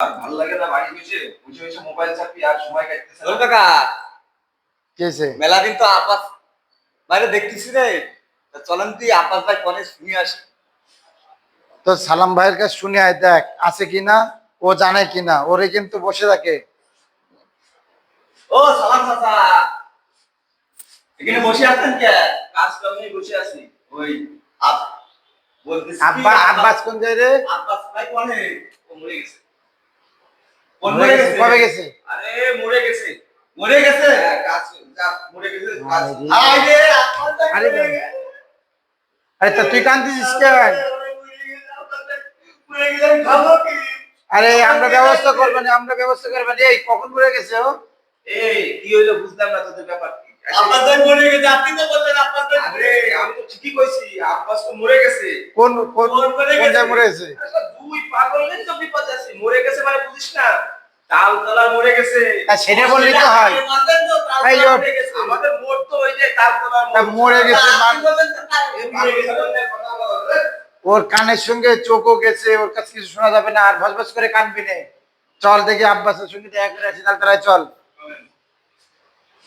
ভালো লাগে না বাড়ি বসে বসে বসে মোবাইল চাপি আর সময় কাটতেছে ওর কাকা কেছে মেলা দিন তো আপাস বাইরে দেখতেছি রে, চলেন তুই আপাস ভাই কনে শুনি আসি। তো সালাম ভাইয়ের কাছে শুনে আয়, দেখ আছে কিনা, ও জানে কিনা। ওরে কিন্তু বসে থাকে। ও সালাম চাচা, এখানে বসে আছেন কে? কাজ কামে বসে আছি। ওই আপ বলতেছি আব্বা আব্বাস কোন যায় রে? আব্বাস ভাই কনে? ও মরে গেছে। মরে গেছে? কবে গেছে? আরে মরে গেছে। মরে গেছে? হ্যাঁ, কাজ যা মরে গেছে কাজ। আয় রে আব্বাস ভাই আরে মরে গেছে। আরে তো তুই কান্দিস কেন? মরে গেলে আমি খাবো কি? আরে আমরা ব্যবস্থা করবেন, আমরা ব্যবস্থা করবেন। এই কখন মরে গেছে ও? এই কি হইলো বুঝলাম না তোদের ব্যাপার কি। আব্বাস ভাই মরে গেছে, আপনি তো বললেন আব্বাস ভাই। আরে আমি তো ঠিকই কইছি আব্বাস তো মরে গেছে। কোন কোন কোন মরে কোন গেছে? জায়গায় মরে গেছে? আরে দুই পাগল নেই তো বিপদে আছি। মরে গেছে মানে বুঝিস না? তালতলা মরে গেছে। সেটা বললি তো হয়। বললেন তো এই তারপর ওর- মরে গেছে। আমাদের মোড় তো ওই যে তালতলা তা মরে গেছে আপনি বললেন তো তারপর মরে গেছে। কথা বলো। ওর কানের সঙ্গে চোখও গেছে, ওর কাছে কিছু শোনা যাবে না। আর ভসভস করে কানবি না। চল দেখি আব্বাসের সঙ্গে দেখা করে আসি, তালতলায় চল।